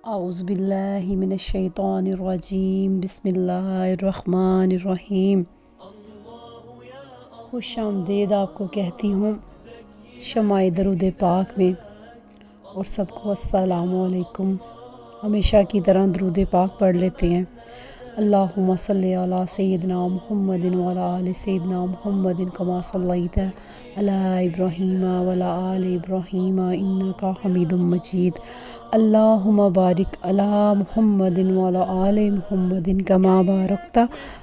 اعوذ باللہ من الشیطان الرجیم، بسم اللہ الرحمن الرحیم۔ خوش آمدید آپ کو کہتی ہوں شمع درود پاک میں، اور سب کو السلام علیکم۔ ہمیشہ کی طرح درود پاک پڑھ لیتے ہیں۔ اللہم صلی علی سیدنا محمد وعلی آل سیدنا محمد کما صلیت علی ابراہیم وعلی آل ابراہیم انک حمید مجید۔ اللہم بارک علی محمد وعلی آل محمد کما بارکت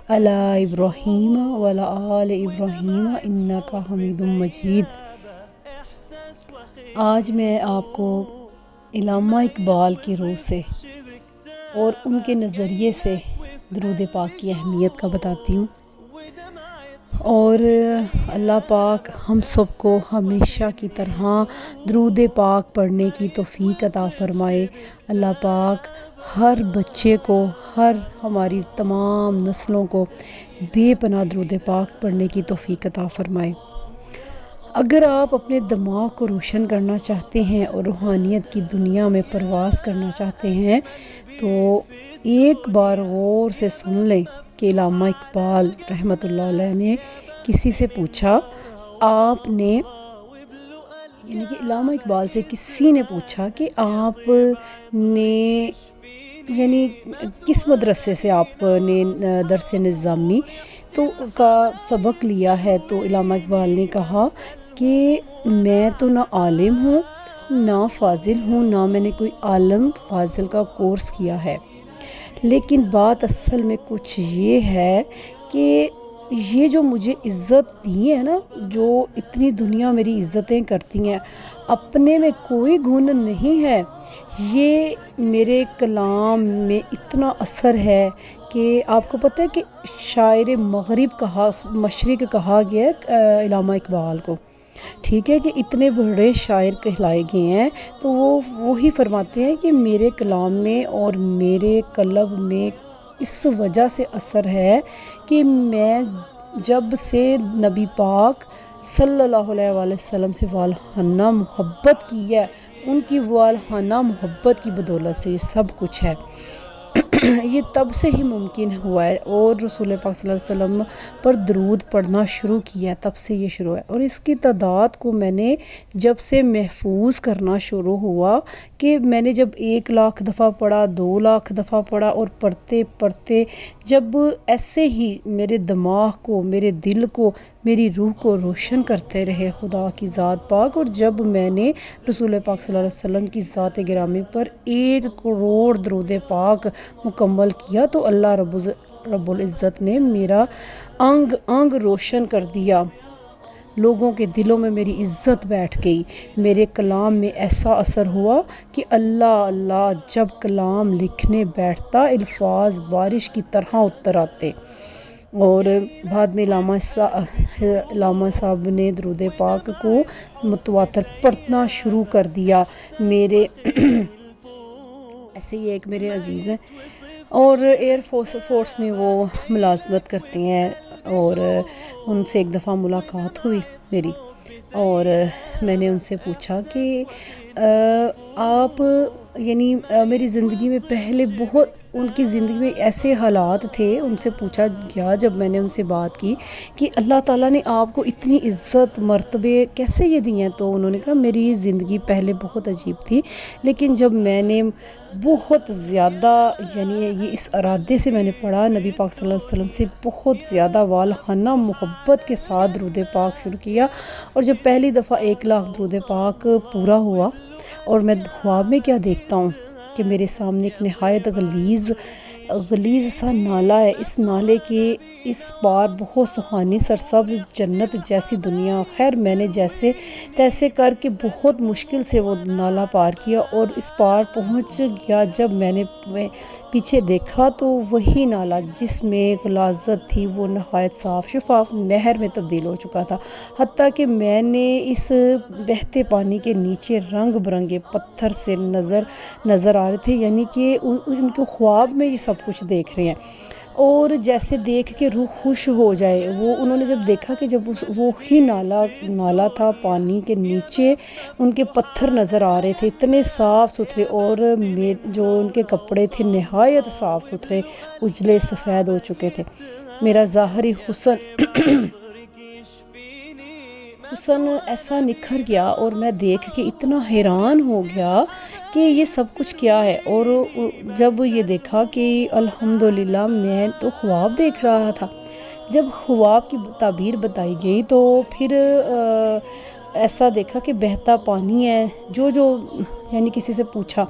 علی ابراہیم وعلی آل ابراہیم انک حمید مجید۔ آج میں آپ کو علامہ اقبال کی روح سے اور ان کے نظریے سے درود پاک کی اہمیت کا بتاتی ہوں، اور اللہ پاک ہم سب کو ہمیشہ کی طرح درود پاک پڑھنے کی توفیق عطا فرمائے۔ اللہ پاک ہر بچے کو، ہر ہماری تمام نسلوں کو بے پناہ درود پاک پڑھنے کی توفیق عطا فرمائے۔ اگر آپ اپنے دماغ کو روشن کرنا چاہتے ہیں اور روحانیت کی دنیا میں پرواز کرنا چاہتے ہیں تو ایک بار غور سے سن لیں کہ علامہ اقبال رحمۃ اللہ علیہ نے کسی سے پوچھا، آپ نے یعنی کہ علامہ اقبال سے کسی نے پوچھا کہ آپ نے یعنی کس مدرسے سے آپ نے درس نظامی کا سبق لیا ہے، تو علامہ اقبال نے کہا کہ میں تو نہ عالم ہوں نہ فاضل ہوں، نہ میں نے کوئی عالم فاضل کا کورس کیا ہے، لیکن بات اصل میں کچھ یہ ہے کہ یہ جو مجھے عزت دی ہے نا، جو اتنی دنیا میری عزتیں کرتی ہیں، اپنے میں کوئی گن نہیں ہے، یہ میرے کلام میں اتنا اثر ہے کہ آپ کو پتہ ہے کہ شاعر مشرق کہا گیا ہے علامہ اقبال کو، ٹھیک ہے، کہ اتنے بڑے شاعر کہلائے گئے ہیں، تو وہ وہی فرماتے ہیں کہ میرے کلام میں اور میرے قلب میں اس وجہ سے اثر ہے کہ میں جب سے نبی پاک صلی اللہ علیہ وآلہ وسلم سے والہانہ محبت کی ہے، ان کی والہانہ محبت کی بدولت سے یہ سب کچھ ہے۔ یہ تب سے ہی ممکن ہوا ہے، اور رسول پاک صلی اللہ علیہ وسلم پر درود پڑھنا شروع کیا، تب سے یہ شروع ہے، اور اس کی تعداد کو میں نے جب سے محفوظ کرنا شروع ہوا کہ میں نے جب 1,00,000 دفعہ پڑھا، 2,00,000 دفعہ پڑھا، اور پڑھتے پڑھتے جب ایسے ہی میرے دماغ کو، میرے دل کو، میری روح کو روشن کرتے رہے خدا کی ذات پاک، اور جب میں نے رسول پاک صلی اللہ علیہ وسلم کی ذات گرامی پر 1 کروڑ درود پاک مکمل کیا، تو اللہ رب العزت نے میرا انگ انگ روشن کر دیا، لوگوں کے دلوں میں میری عزت بیٹھ گئی، میرے کلام میں ایسا اثر ہوا کہ اللہ جب کلام لکھنے بیٹھتا الفاظ بارش کی طرح اتر آتے، اور بعد میں علامہ صاحب نے درود پاک کو متواتر پڑھنا شروع کر دیا۔ میرے ایسے ہی ایک میرے عزیز ہیں اور ایئر فورس میں وہ ملازمت کرتے ہیں، اور ان سے ایک دفعہ ملاقات ہوئی میری، اور میں نے ان سے پوچھا کہ آپ یعنی میری زندگی میں پہلے بہت ان کی زندگی میں ایسے حالات تھے، ان سے پوچھا گیا جب میں نے ان سے بات کی کہ اللہ تعالیٰ نے آپ کو اتنی عزت مرتبے کیسے یہ دی ہیں، تو انہوں نے کہا میری زندگی پہلے بہت عجیب تھی، لیکن جب میں نے بہت زیادہ یعنی یہ اس ارادے سے میں نے پڑھا، نبی پاک صلی اللہ علیہ وسلم سے بہت زیادہ والہانہ محبت کے ساتھ درود پاک شروع کیا، اور جب پہلی دفعہ 1,00,000 درود پاک پورا ہوا، اور میں خواب میں کیا دیکھتا ہوں کہ میرے سامنے ایک نہایت غلیظ سا نالہ ہے، اس نالے کے اس پار بہت سہانی سرسبز جنت جیسی دنیا، خیر میں نے جیسے تیسے کر کے بہت مشکل سے وہ نالہ پار کیا اور اس پار پہنچ گیا۔ جب میں نے پیچھے دیکھا تو وہی نالہ جس میں غلاظت تھی وہ نہایت صاف شفاف نہر میں تبدیل ہو چکا تھا، حتیٰ کہ میں نے اس بہتے پانی کے نیچے رنگ برنگے پتھر سے نظر آ رہے تھے، یعنی کہ ان کو خواب میں یہ سب کچھ دیکھ رہے ہیں۔ اور جیسے دیکھ کے روح خوش ہو جائے. وہ انہوں نے جب دیکھا کہ جب وہی نالا تھا، پانی کے نیچے ان کے پتھر نظر آ رہے تھے اتنے صاف ستھرے، اور جو ان کے کپڑے تھے نہایت صاف ستھرے اجلے سفید ہو چکے تھے. میرا ظاہری حسن ایسا نکھر گیا اور میں دیکھ کے اتنا حیران ہو گیا کہ یہ سب کچھ کیا ہے. اور جب یہ دیکھا کہ الحمدللہ میں تو خواب دیکھ رہا تھا. جب خواب کی تعبیر بتائی گئی تو پھر ایسا دیکھا کہ بہتا پانی ہے. جو یعنی کسی سے پوچھا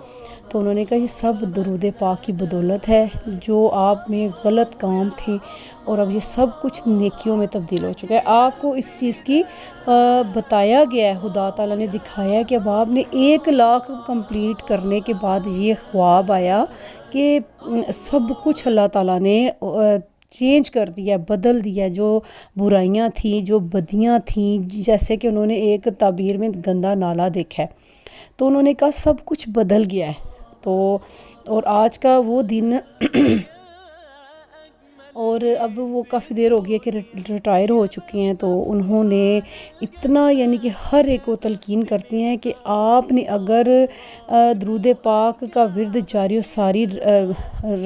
تو انہوں نے کہا یہ سب درود پاک کی بدولت ہے. جو آپ میں غلط کام تھے اور اب یہ سب کچھ نیکیوں میں تبدیل ہو چکا ہے. آپ کو اس چیز کی بتایا گیا ہے، خدا تعالیٰ نے دکھایا ہے کہ اب آپ نے 1,00,000 کمپلیٹ کرنے کے بعد یہ خواب آیا کہ سب کچھ اللہ تعالیٰ نے چینج کر دیا، بدل دیا. جو برائیاں تھیں، جو بدیاں تھیں، جیسے کہ انہوں نے ایک تعبیر میں گندا نالا دیکھا ہے تو انہوں نے کہا سب کچھ بدل گیا ہے. تو اور آج کا وہ دن اور اب وہ کافی دیر ہو گئی ہے کہ ریٹائر ہو چکے ہیں. تو انہوں نے اتنا یعنی کہ ہر ایک کو تلقین کرتی ہیں کہ آپ نے اگر درود پاک کا ورد جاری و ساری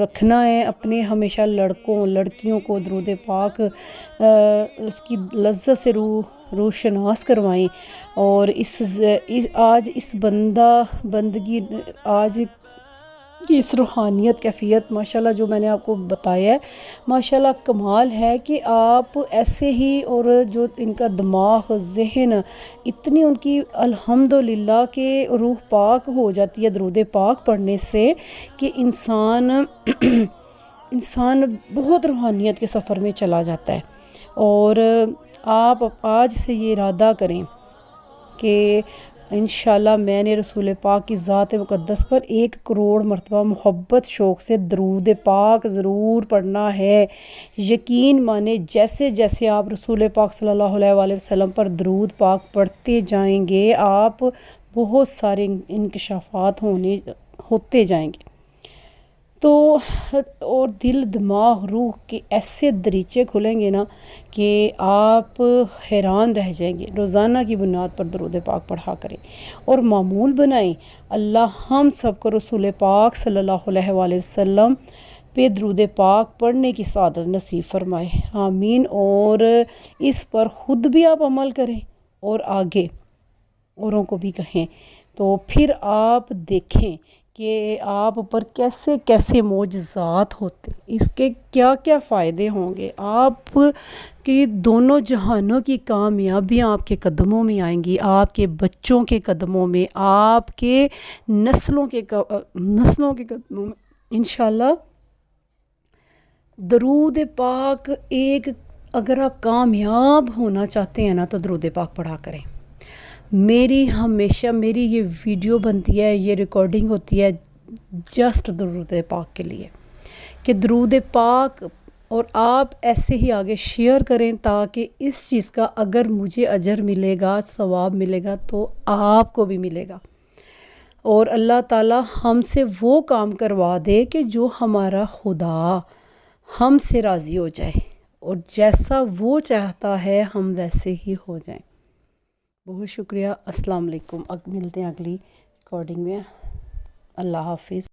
رکھنا ہے، اپنے ہمیشہ لڑکیوں کو درود پاک اس کی لذت سے روح شناس کروائیں. اور آج اس بندگی آج کی اس روحانیت کیفیت ماشاءاللہ جو میں نے آپ کو بتایا ہے ماشاءاللہ کمال ہے کہ آپ ایسے ہی. اور جو ان کا دماغ ذہن اتنی ان کی الحمدللہ کہ روح پاک ہو جاتی ہے درود پاک پڑھنے سے کہ انسان بہت روحانیت کے سفر میں چلا جاتا ہے. اور آپ آج سے یہ ارادہ کریں کہ انشاءاللہ میں نے رسول پاک کی ذات مقدس پر 1 کروڑ مرتبہ محبت شوق سے درود پاک ضرور پڑھنا ہے. یقین مانے جیسے جیسے آپ رسول پاک صلی اللہ علیہ وآلہ وسلم پر درود پاک پڑھتے جائیں گے آپ بہت سارے انکشافات ہوتے جائیں گے. تو اور دل دماغ روح کے ایسے دریچے کھلیں گے نا کہ آپ حیران رہ جائیں گے. روزانہ کی بنیاد پر درود پاک پڑھا کریں اور معمول بنائیں. اللہ ہم سب کو رسول پاک صلی اللہ علیہ وآلہ وسلم پہ درود پاک پڑھنے کی سعادت نصیب فرمائے، آمین. اور اس پر خود بھی آپ عمل کریں اور آگے اوروں کو بھی کہیں. تو پھر آپ دیکھیں کہ آپ پر کیسے کیسے معجزات ہوتے، اس کے کیا کیا فائدے ہوں گے. آپ کی دونوں جہانوں کی کامیابیاں آپ کے قدموں میں آئیں گی، آپ کے بچوں کے قدموں میں، آپ کے نسلوں کے قدموں میں انشاءاللہ. درود پاک اگر آپ کامیاب ہونا چاہتے ہیں نا تو درود پاک پڑھا کریں. ہمیشہ میری یہ ویڈیو بنتی ہے، یہ ریکارڈنگ ہوتی ہے جسٹ درود پاک کے لیے کہ درود پاک. اور آپ ایسے ہی آگے شیئر کریں تاکہ اس چیز کا اگر مجھے اجر ملے گا، ثواب ملے گا تو آپ کو بھی ملے گا. اور اللہ تعالی ہم سے وہ کام کروا دے کہ جو ہمارا خدا ہم سے راضی ہو جائے، اور جیسا وہ چاہتا ہے ہم ویسے ہی ہو جائیں. بہت شکریہ. السلام علیکم. اب ملتے ہیں اگلی ریکارڈنگ میں. اللہ حافظ.